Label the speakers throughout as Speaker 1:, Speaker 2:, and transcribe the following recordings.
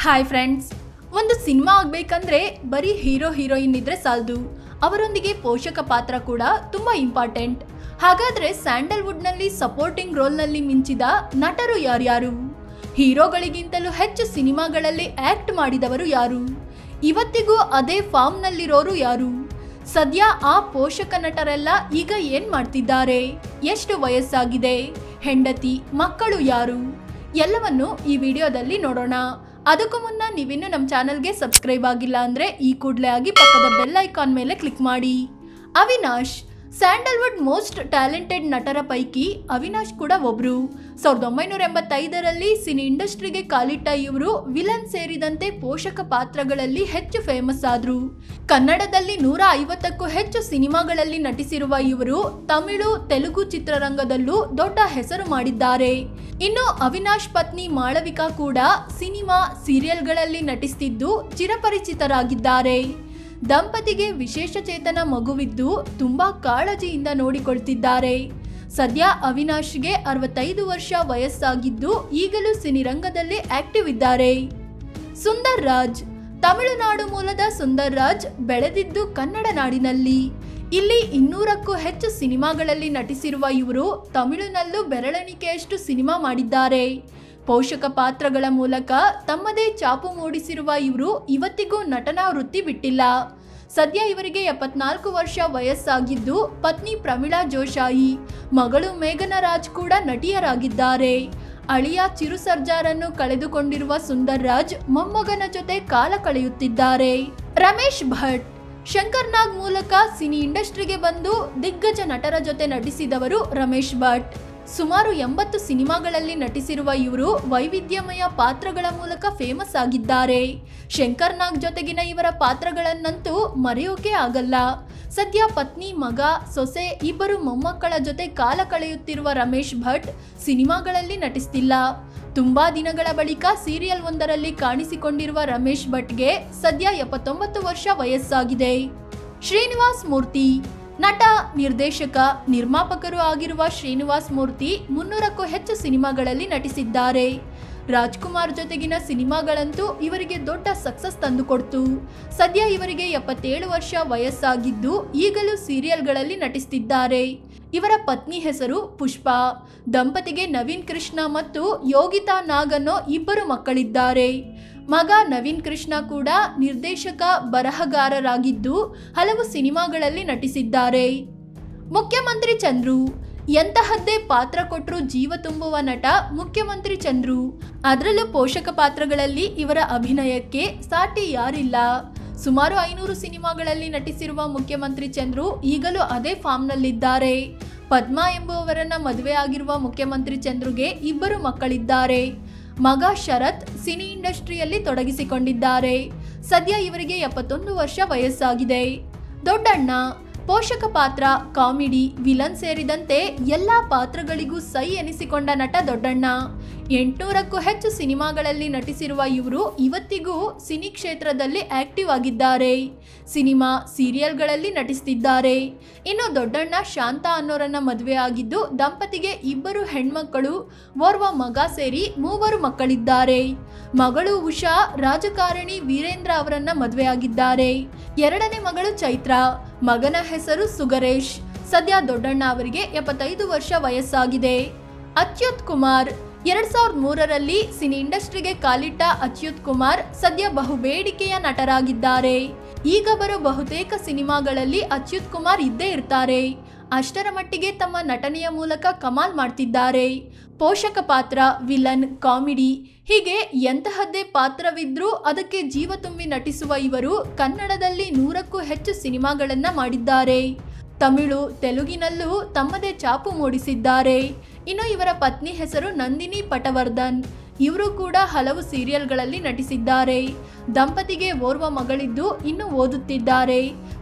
Speaker 1: Hi friends, ಒಂದು cinema ಆಗಬೇಕಂದ್ರೆ ಬರೀ ಹೀರೋ ಹೀರೋಯಿನ್ ಇದ್ರೆ ಸಾಲದು, ಅವರೊಂದಿಗೆ ಪೋಷಕ ಪಾತ್ರ ಕೂಡ ತುಂಬಾ ಇಂಪಾರ್ಟೆಂಟ್. ಹಾಗಾದ್ರೆ ಸ್ಯಾಂಡಲ್ವುಡ್ನಲ್ಲಿ ಸಪೋರ್ಟಿಂಗ್ ರೋಲ್ನಲ್ಲಿ ಮಿಂಚಿದ ನಟರು ಯಾರ್ಯಾರು? ಹೀರೋಗಳಿಗಿಂತಲೂ ಹೆಚ್ಚು ಸಿನಿಮಾಗಳಲ್ಲಿ ಆಕ್ಟ್ ಮಾಡಿದವರು ಯಾರು? ಇವತ್ತಿಗೂ ಅದೇ ಫಾರ್ಮ್ನಲ್ಲಿರೋರು ಯಾರು? ಸದ್ಯ ಆ ಪೋಷಕ ನಟರೆಲ್ಲ ಈಗ ಏನ್ ಮಾಡ್ತಿದ್ದಾರೆ? ಎಷ್ಟು ವಯಸ್ಸಾಗಿದೆ? ಹೆಂಡತಿ ಮಕ್ಕಳು ಯಾರು? ಎಲ್ಲವನ್ನು ಈ ವಿಡಿಯೋದಲ್ಲಿ ನೋಡೋಣ. ಅದಕ್ಕೂ ಮುನ್ನ ನೀವಿನ್ನು ನಮ್ಮ ಚಾನಲ್ಗೆ ಸಬ್ಸ್ಕ್ರೈಬ್ ಆಗಿಲ್ಲ ಅಂದರೆ ಈ ಕೂಡಲೇ ಆಗಿ ಪಕ್ಕದ ಬೆಲ್ ಐಕಾನ್ ಮೇಲೆ ಕ್ಲಿಕ್ ಮಾಡಿ. ಅವಿನಾಶ್ ಸ್ಯಾಂಡಲ್ವುಡ್ ಮೋಸ್ಟ್ ಟ್ಯಾಲೆಂಟೆಡ್ ನಟರ ಪೈಕಿ ಅವಿನಾಶ್ ಕೂಡ ಒಬ್ರು. 1985ರಲ್ಲಿ ಸಿನಿ ಇಂಡಸ್ಟ್ರಿಗೆ ಕಾಲಿಟ್ಟ ಇವರು ವಿಲನ್ ಸೇರಿದಂತೆ ಪೋಷಕ ಪಾತ್ರಗಳಲ್ಲಿ ಹೆಚ್ಚು ಫೇಮಸ್ ಆದ್ರು. ಕನ್ನಡದಲ್ಲಿ 150ಕ್ಕೂ ಹೆಚ್ಚು ಸಿನಿಮಾಗಳಲ್ಲಿ ನಟಿಸಿರುವ ಇವರು ತಮಿಳು, ತೆಲುಗು ಚಿತ್ರರಂಗದಲ್ಲೂ ದೊಡ್ಡ ಹೆಸರು ಮಾಡಿದ್ದಾರೆ. ಇನ್ನು ಅವಿನಾಶ್ ಪತ್ನಿ ಮಾಳವಿಕಾ ಕೂಡ ಸಿನಿಮಾ, ಸೀರಿಯಲ್ಗಳಲ್ಲಿ ನಟಿಸುತ್ತಿದ್ದು ಚಿರಪರಿಚಿತರಾಗಿದ್ದಾರೆ. ದಂಪತಿಗೆ ವಿಶೇಷ ಚೇತನ ಮಗುವಿದ್ದು ತುಂಬಾ ಕಾಳಜಿಯಿಂದ ನೋಡಿಕೊಳ್ತಿದ್ದಾರೆ. ಸದ್ಯ ಅವಿನಾಶ್ಗೆ 65 ವರ್ಷ ವಯಸ್ಸಾಗಿದ್ದು ಈಗಲೂ ಸಿನಿರಂಗದಲ್ಲಿ ಆಕ್ಟಿವ್ ಇದ್ದಾರೆ. ಸುಂದರ್ ರಾಜ್ ತಮಿಳುನಾಡು ಮೂಲದ ಸುಂದರ್ ರಾಜ್ ಬೆಳೆದಿದ್ದು ಕನ್ನಡ ನಾಡಿನಲ್ಲಿ. ಇಲ್ಲಿ 200ಕ್ಕೂ ಹೆಚ್ಚು ಸಿನಿಮಾಗಳಲ್ಲಿ ನಟಿಸಿರುವ ಇವರು ತಮಿಳಿನಲ್ಲೂ ಬೆರಳೆಣಿಕೆಯಷ್ಟು ಸಿನಿಮಾ ಮಾಡಿದ್ದಾರೆ. ಪೋಷಕ ಪಾತ್ರಗಳ ಮೂಲಕ ತಮ್ಮದೇ ಛಾಪು ಮೂಡಿಸಿರುವ ಇವರು ಇವತ್ತಿಗೂ ನಟನಾ ವೃತ್ತಿ ಬಿಟ್ಟಿಲ್ಲ. ಸದ್ಯ ಇವರಿಗೆ 74 ವರ್ಷ ವಯಸ್ಸಾಗಿದ್ದು ಪತ್ನಿ ಪ್ರಮೀಳಾ ಜೋಶಾಯಿ, ಮಗಳು ಮೇಘನಾ ರಾಜ್ ಕೂಡ ನಟಿಯರಾಗಿದ್ದಾರೆ. ಅಳಿಯ ಚಿರು ಸರ್ಜಾರನ್ನು ಕಳೆದುಕೊಂಡಿರುವ ಸುಂದರ್ ರಾಜ್ ಮೊಮ್ಮಗನ ಜೊತೆ ಕಾಲ ಕಳೆಯುತ್ತಿದ್ದಾರೆ. ರಮೇಶ್ ಭಟ್ ಶಂಕರ್ ನಾಗ್ ಮೂಲಕ ಸಿನಿ ಇಂಡಸ್ಟ್ರಿಗೆ ಬಂದು ದಿಗ್ಗಜ ನಟರ ಜೊತೆ ನಟಿಸಿದವರು ರಮೇಶ್ ಭಟ್. ಸುಮಾರು 80 ಸಿನಿಮಾಗಳಲ್ಲಿ ನಟಿಸಿರುವ ಇವರು ವೈವಿಧ್ಯಮಯ ಪಾತ್ರಗಳ ಮೂಲಕ ಫೇಮಸ್ ಆಗಿದ್ದಾರೆ. ಶಂಕರ್ ನಾಗ್ ಜೊತೆಗಿನ ಇವರ ಪಾತ್ರಗಳನ್ನಂತೂ ಮರೆಯೋಕೆ ಆಗಲ್ಲ. ಸದ್ಯ ಪತ್ನಿ, ಮಗ, ಸೊಸೆ, ಇಬ್ಬರು ಮೊಮ್ಮಕ್ಕಳ ಜೊತೆ ಕಾಲ ಕಳೆಯುತ್ತಿರುವ ರಮೇಶ್ ಭಟ್ ಸಿನಿಮಾಗಳಲ್ಲಿ ನಟಿಸ್ತಿಲ್ಲ. ತುಂಬಾ ದಿನಗಳ ಬಳಿಕ ಸೀರಿಯಲ್ ಒಂದರಲ್ಲಿ ಕಾಣಿಸಿಕೊಂಡಿರುವ ರಮೇಶ್ ಭಟ್ಗೆ ಸದ್ಯ 79 ವರ್ಷ ವಯಸ್ಸಾಗಿದೆ. ಶ್ರೀನಿವಾಸ್ ಮೂರ್ತಿ ನಟ, ನಿರ್ದೇಶಕ, ನಿರ್ಮಾಪಕರು ಆಗಿರುವ ಶ್ರೀನಿವಾಸ್ ಮೂರ್ತಿ 300ಕ್ಕೂ ಹೆಚ್ಚು ಸಿನಿಮಾಗಳಲ್ಲಿ ನಟಿಸಿದ್ದಾರೆ. ರಾಜ್ಕುಮಾರ್ ಜೊತೆಗಿನ ಸಿನಿಮಾಗಳಂತೂ ಇವರಿಗೆ ದೊಡ್ಡ ಸಕ್ಸಸ್ ತಂದುಕೊಡ್ತು. ಸದ್ಯ ಇವರಿಗೆ 77 ವರ್ಷ ವಯಸ್ಸಾಗಿದ್ದು ಈಗಲೂ ಸೀರಿಯಲ್ಗಳಲ್ಲಿ ನಟಿಸುತ್ತಿದ್ದಾರೆ. ಇವರ ಪತ್ನಿ ಹೆಸರು ಪುಷ್ಪಾ. ದಂಪತಿಗೆ ನವೀನ್ ಕೃಷ್ಣ ಮತ್ತು ಯೋಗಿತಾ ನಾಗ್ ಅನ್ನೋ ಇಬ್ಬರು ಮಕ್ಕಳಿದ್ದಾರೆ. ಮಗ ನವೀನ್ ಕೃಷ್ಣ ಕೂಡ ನಿರ್ದೇಶಕ, ಬರಹಗಾರರಾಗಿದ್ದು ಹಲವು ಸಿನಿಮಾಗಳಲ್ಲಿ ನಟಿಸಿದ್ದಾರೆ. ಮುಖ್ಯಮಂತ್ರಿ ಚಂದ್ರು ಎಂತಹದ್ದೇ ಪಾತ್ರ ಕೊಟ್ಟರು ಜೀವ ತುಂಬುವ ನಟ ಮುಖ್ಯಮಂತ್ರಿ ಚಂದ್ರು. ಅದರಲ್ಲೂ ಪೋಷಕ ಪಾತ್ರಗಳಲ್ಲಿ ಇವರ ಅಭಿನಯಕ್ಕೆ ಸಾಟಿ ಯಾರಿಲ್ಲ. ಸುಮಾರು 500 ಸಿನಿಮಾಗಳಲ್ಲಿ ನಟಿಸಿರುವ ಮುಖ್ಯಮಂತ್ರಿ ಚಂದ್ರು ಈಗಲೂ ಅದೇ ಫಾರ್ಮ್ನಲ್ಲಿದ್ದಾರೆ. ಪದ್ಮಾ ಎಂಬುವವರನ್ನ ಮದುವೆ ಆಗಿರುವ ಮುಖ್ಯಮಂತ್ರಿ ಚಂದ್ರುಗೆ ಇಬ್ಬರು ಮಕ್ಕಳಿದ್ದಾರೆ. ಮಗ ಶರತ್ ಸಿನಿ ಇಂಡಸ್ಟ್ರಿಯಲ್ಲಿ ತೊಡಗಿಸಿಕೊಂಡಿದ್ದಾರೆ. ಸದ್ಯ ಇವರಿಗೆ 71 ವರ್ಷ ವಯಸ್ಸಾಗಿದೆ. ದೊಡ್ಡಣ್ಣ ಪೋಷಕ ಪಾತ್ರ, ಕಾಮಿಡಿ, ವಿಲನ್ ಸೇರಿದಂತೆ ಎಲ್ಲಾ ಪಾತ್ರಗಳಿಗೂ ಸೈ ಎನಿಸಿಕೊಂಡ ನಟ ದೊಡ್ಡಣ್ಣ. 800ಕ್ಕೂ ಹೆಚ್ಚು ಸಿನಿಮಾಗಳಲ್ಲಿ ನಟಿಸಿರುವ ಇವರು ಇವತ್ತಿಗೂ ಸಿನಿ ಕ್ಷೇತ್ರದಲ್ಲಿ ಆಕ್ಟಿವ್ ಆಗಿದ್ದಾರೆ. ಸಿನಿಮಾ, ಸೀರಿಯಲ್ಗಳಲ್ಲಿ ನಟಿಸುತ್ತಿದ್ದಾರೆ. ಇನ್ನು ದೊಡ್ಡಣ್ಣ ಶಾಂತ ಅನ್ನೋರನ್ನ ಮದುವೆ ಆಗಿದ್ದು ದಂಪತಿಗೆ ಇಬ್ಬರು ಹೆಣ್ಮಕ್ಕಳು, ಓರ್ವ ಮಗ ಸೇರಿ 3 ಮಕ್ಕಳಿದ್ದಾರೆ. ಮಗಳು ಉಷಾ ರಾಜಕಾರಣಿ ವೀರೇಂದ್ರ ಅವರನ್ನ ಮದುವೆಯಾಗಿದ್ದಾರೆ. 2ನೇ ಮಗಳು ಚೈತ್ರ, ಮಗನ ಹೆಸರು ಸುಗರೇಶ್. ಸದ್ಯ ದೊಡ್ಡಣ್ಣ ಅವರಿಗೆ 75 ವರ್ಷ ವಯಸ್ಸಾಗಿದೆ. ಅಚ್ಯುತ್ ಕುಮಾರ್ 2003ರಲ್ಲಿ ಸಿನಿ ಇಂಡಸ್ಟ್ರಿಗೆ ಕಾಲಿಟ್ಟ ಅಚ್ಯುತ್ ಕುಮಾರ್ ಸದ್ಯ ಬಹುಬೇಡಿಕೆಯ ನಟರಾಗಿದ್ದಾರೆ. ಈಗ ಬರೋ ಬಹುತೇಕ ಸಿನಿಮಾಗಳಲ್ಲಿ ಅಚ್ಯುತ್ ಕುಮಾರ್ ಇದ್ದೇ ಇರ್ತಾರೆ. ಅಷ್ಟರ ಮಟ್ಟಿಗೆ ತಮ್ಮ ನಟನೆಯ ಮೂಲಕ ಕಮಾಲ್ ಮಾಡ್ತಿದ್ದಾರೆ. ಪೋಷಕ ಪಾತ್ರ, ವಿಲನ್, ಕಾಮಿಡಿ ಹೀಗೆ ಎಂತಹದ್ದೇ ಪಾತ್ರವಿದ್ರೂ ಅದಕ್ಕೆ ಜೀವ ತುಂಬಿ ನಟಿಸುವ ಇವರು ಕನ್ನಡದಲ್ಲಿ 100ಕ್ಕೂ ಹೆಚ್ಚು ಸಿನಿಮಾಗಳನ್ನ ಮಾಡಿದ್ದಾರೆ. ತಮಿಳು, ತೆಲುಗಿನಲ್ಲೂ ತಮ್ಮದೇ ಛಾಪು ಮೂಡಿಸಿದ್ದಾರೆ. ಇನ್ನು ಇವರ ಪತ್ನಿ ಹೆಸರು ನಂದಿನಿ ಪಟವರ್ಧನ್. ಇವರು ಕೂಡ ಹಲವು ಸೀರಿಯಲ್ಗಳಲ್ಲಿ ನಟಿಸಿದ್ದಾರೆ. ದಂಪತಿಗೆ ಓರ್ವ ಮಗಳಿದ್ದು ಇನ್ನು ಓದುತ್ತಿದ್ದಾರೆ.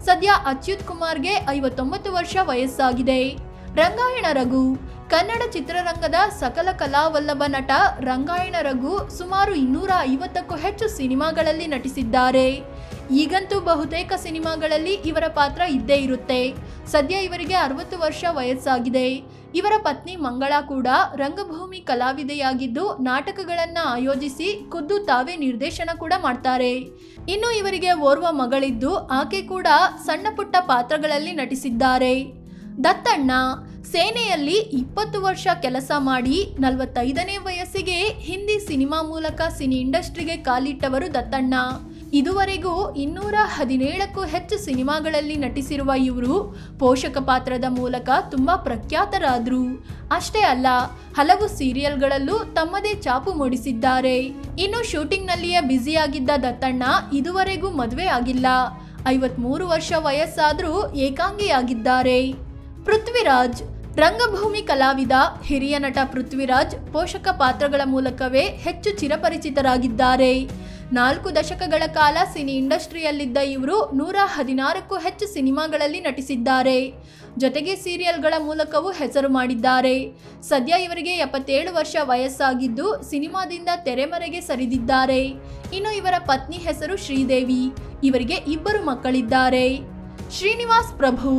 Speaker 1: ಸದ್ಯ ಅಚ್ಯುತ್ ಕುಮಾರ್ಗೆ 59 ವರ್ಷ ವಯಸ್ಸಾಗಿದೆ. ರಂಗಾಯಣ ರಘು ಕನ್ನಡ ಚಿತ್ರರಂಗದ ಸಕಲ ಕಲಾವಲ್ಲಭ ನಟ ರಂಗಾಯಣ ರಘು ಸುಮಾರು 250ಕ್ಕೂ ಹೆಚ್ಚು ಸಿನಿಮಾಗಳಲ್ಲಿ ನಟಿಸಿದ್ದಾರೆ. ಈಗಂತೂ ಬಹುತೇಕ ಸಿನಿಮಾಗಳಲ್ಲಿ ಇವರ ಪಾತ್ರ ಇದ್ದೇ ಇರುತ್ತೆ. ಸದ್ಯ ಇವರಿಗೆ 60 ವರ್ಷ ವಯಸ್ಸಾಗಿದೆ. ಇವರ ಪತ್ನಿ ಮಂಗಳಾ ಕೂಡ ರಂಗಭೂಮಿ ಕಲಾವಿದೆಯಾಗಿದ್ದು ನಾಟಕಗಳನ್ನ ಆಯೋಜಿಸಿ ಖುದ್ದು ತಾವೇ ನಿರ್ದೇಶನ ಕೂಡ ಮಾಡ್ತಾರೆ. ಇನ್ನು ಇವರಿಗೆ ಓರ್ವ ಮಗಳಿದ್ದು ಆಕೆ ಕೂಡ ಸಣ್ಣ ಪುಟ್ಟ ಪಾತ್ರಗಳಲ್ಲಿ ನಟಿಸಿದ್ದಾರೆ. ದತ್ತಣ್ಣ ಸೇನೆಯಲ್ಲಿ 20 ವರ್ಷ ಕೆಲಸ ಮಾಡಿ 45ನೇ ವಯಸ್ಸಿಗೆ ಹಿಂದಿ ಸಿನಿಮಾ ಮೂಲಕ ಸಿನಿ ಇಂಡಸ್ಟ್ರಿಗೆ ಕಾಲಿಟ್ಟವರು ದತ್ತಣ್ಣ. ಇದುವರೆಗೂ 217ಕ್ಕೂ ಹೆಚ್ಚು ಸಿನಿಮಾಗಳಲ್ಲಿ ನಟಿಸಿರುವ ಇವರು ಪೋಷಕ ಪಾತ್ರದ ಮೂಲಕ ತುಂಬಾ ಪ್ರಖ್ಯಾತರಾದ್ರು. ಅಷ್ಟೇ ಅಲ್ಲ, ಹಲವು ಸೀರಿಯಲ್ಗಳಲ್ಲೂ ತಮ್ಮದೇ ಛಾಪು ಮೂಡಿಸಿದ್ದಾರೆ. ಇನ್ನು ಶೂಟಿಂಗ್ನಲ್ಲಿಯೇ ಬ್ಯುಸಿಯಾಗಿದ್ದ ದತ್ತಣ್ಣ ಇದುವರೆಗೂ ಮದುವೆ ಆಗಿಲ್ಲ. 53 ವರ್ಷ ವಯಸ್ಸಾದ್ರೂ ಏಕಾಂಗಿಯಾಗಿದ್ದಾರೆ. ಪೃಥ್ವಿರಾಜ್ ರಂಗಭೂಮಿ ಕಲಾವಿದ. ಹಿರಿಯ ನಟ ಪೃಥ್ವಿರಾಜ್ ಪೋಷಕ ಪಾತ್ರಗಳ ಮೂಲಕವೇ ಹೆಚ್ಚು ಚಿರಪರಿಚಿತರಾಗಿದ್ದಾರೆ. 4 ದಶಕಗಳ ಕಾಲ ಸಿನಿ ಇಂಡಸ್ಟ್ರಿಯಲ್ಲಿದ್ದ ಇವರು 116ಕ್ಕೂ ಹೆಚ್ಚು ಸಿನಿಮಾಗಳಲ್ಲಿ ನಟಿಸಿದ್ದಾರೆ. ಜೊತೆಗೆ ಸೀರಿಯಲ್ಗಳ ಮೂಲಕವೂ ಹೆಸರು ಮಾಡಿದ್ದಾರೆ. ಸದ್ಯ ಇವರಿಗೆ 77 ವರ್ಷ ವಯಸ್ಸಾಗಿದ್ದು ಸಿನಿಮಾದಿಂದ ತೆರೆಮರೆಗೆ ಸರಿದಿದ್ದಾರೆ. ಇನ್ನು ಇವರ ಪತ್ನಿ ಹೆಸರು ಶ್ರೀದೇವಿ. ಇವರಿಗೆ 2 ಮಕ್ಕಳಿದ್ದಾರೆ. ಶ್ರೀನಿವಾಸ್ ಪ್ರಭು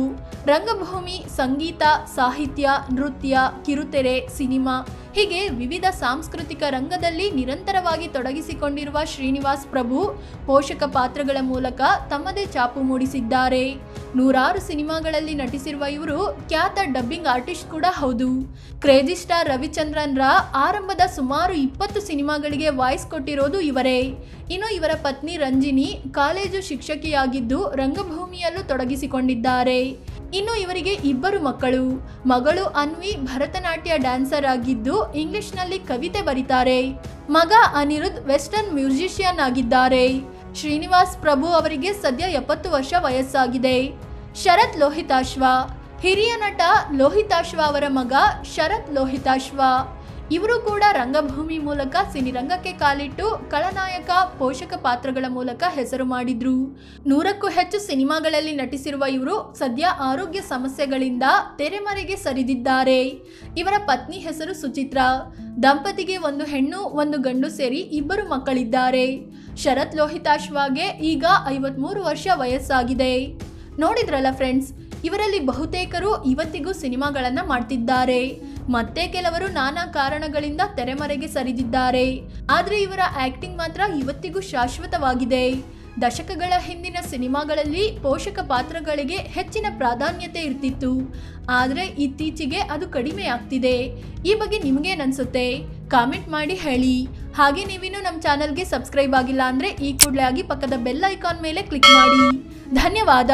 Speaker 1: ರಂಗಭೂಮಿ, ಸಂಗೀತ, ಸಾಹಿತ್ಯ, ನೃತ್ಯ, ಕಿರುತೆರೆ, ಸಿನಿಮಾ ಹೀಗೆ ವಿವಿಧ ಸಾಂಸ್ಕೃತಿಕ ರಂಗದಲ್ಲಿ ನಿರಂತರವಾಗಿ ತೊಡಗಿಸಿಕೊಂಡಿರುವ ಶ್ರೀನಿವಾಸ್ ಪ್ರಭು ಪೋಷಕ ಪಾತ್ರಗಳ ಮೂಲಕ ತಮ್ಮದೇ ಛಾಪು ಮೂಡಿಸಿದ್ದಾರೆ. 106 ಸಿನಿಮಾಗಳಲ್ಲಿ ನಟಿಸಿರುವ ಇವರು ಖ್ಯಾತ ಡಬ್ಬಿಂಗ್ ಆರ್ಟಿಸ್ಟ್ ಕೂಡ ಹೌದು. ಕ್ರೇಜಿ ಸ್ಟಾರ್ ರವಿಚಂದ್ರನ್ ರ ಆರಂಭದ ಸುಮಾರು 20 ಸಿನಿಮಾಗಳಿಗೆ ವಾಯ್ಸ್ ಕೊಟ್ಟಿರೋದು ಇವರೇ. ಇನ್ನು ಇವರ ಪತ್ನಿ ರಂಜಿನಿ ಕಾಲೇಜು ಶಿಕ್ಷಕಿಯಾಗಿದ್ದು ರಂಗಭೂಮಿಯಲ್ಲೂ ತೊಡಗಿಸಿಕೊಂಡಿದ್ದಾರೆ. ಇನ್ನು ಇವರಿಗೆ 2 ಮಕ್ಕಳು. ಮಗಳು ಅನ್ವಿ ಭರತನಾಟ್ಯ ಡ್ಯಾನ್ಸರ್ ಆಗಿದ್ದು ಇಂಗ್ಲಿಷ್ನಲ್ಲಿ ಕವಿತೆ ಬರೀತಾರೆ. ಮಗ ಅನಿರುದ್ಧ್ ವೆಸ್ಟರ್ನ್ ಮ್ಯೂಸಿಷಿಯನ್ ಆಗಿದ್ದಾರೆ. ಶ್ರೀನಿವಾಸ್ ಪ್ರಭು ಅವರಿಗೆ ಸದ್ಯ 70 ವರ್ಷ ವಯಸ್ಸಾಗಿದೆ. ಶರತ್ ಲೋಹಿತಾಶ್ವ ಹಿರಿಯ ನಟ ಲೋಹಿತಾಶ್ವ ಅವರ ಮಗ ಶರತ್ ಲೋಹಿತಾಶ್ವ. ಇವರು ಕೂಡ ರಂಗಭೂಮಿ ಮೂಲಕ ಸಿನಿರಂಗಕ್ಕೆ ಕಾಲಿಟ್ಟು ಖಳನಾಯಕ, ಪೋಷಕ ಪಾತ್ರಗಳ ಮೂಲಕ ಹೆಸರು ಮಾಡಿದ್ರು. 100ಕ್ಕೂ ಹೆಚ್ಚು ಸಿನಿಮಾಗಳಲ್ಲಿ ನಟಿಸಿರುವ ಇವರು ಸದ್ಯ ಆರೋಗ್ಯ ಸಮಸ್ಯೆಗಳಿಂದ ತೆರೆಮರೆಗೆ ಸರಿದಿದ್ದಾರೆ. ಇವರ ಪತ್ನಿ ಹೆಸರು ಸುಚಿತ್ರಾ. ದಂಪತಿಗೆ 1 ಹೆಣ್ಣು 1 ಗಂಡು ಸೇರಿ 2 ಮಕ್ಕಳಿದ್ದಾರೆ. ಶರತ್ ಲೋಹಿತಾಶ್ವಗೆ ಈಗ 53 ವರ್ಷ ವಯಸ್ಸಾಗಿದೆ. ನೋಡಿದ್ರಲ್ಲ ಫ್ರೆಂಡ್ಸ್, ಇವರಲ್ಲಿ ಬಹುತೇಕರು ಇವತ್ತಿಗೂ ಸಿನಿಮಾಗಳನ್ನ ಮಾಡ್ತಿದ್ದಾರೆ. ಮತ್ತೆ ಕೆಲವರು ನಾನಾ ಕಾರಣಗಳಿಂದ ತೆರೆಮರೆಗೆ ಸರಿದಿದ್ದಾರೆ. ಆದ್ರೆ ಇವರ ಆಕ್ಟಿಂಗ್ ಮಾತ್ರ ಇವತ್ತಿಗೂ ಶಾಶ್ವತವಾಗಿದೆ. ದಶಕಗಳ ಹಿಂದಿನ ಸಿನಿಮಾಗಳಲ್ಲಿ ಪೋಷಕ ಪಾತ್ರಗಳಿಗೆ ಹೆಚ್ಚಿನ ಪ್ರಾಧಾನ್ಯತೆ ಇರ್ತಿತ್ತು. ಆದರೆ ಇತ್ತೀಚೆಗೆ ಅದು ಕಡಿಮೆ ಆಗ್ತಿದೆ. ಈ ಬಗ್ಗೆ ನಿಮಗೇನನ್ಸುತ್ತೆ? ಕಾಮೆಂಟ್ ಮಾಡಿ ಹೇಳಿ. ಹಾಗೆ ನೀವಿನ್ನೂ ನಮ್ಮ ಚಾನಲ್ಗೆ ಸಬ್ಸ್ಕ್ರೈಬ್ ಆಗಿಲ್ಲ ಅಂದರೆ ಈ ಕೂಡಲೇ ಆಗಿ ಪಕ್ಕದ ಬೆಲ್ ಐಕಾನ್ ಮೇಲೆ ಕ್ಲಿಕ್ ಮಾಡಿ. ಧನ್ಯವಾದ.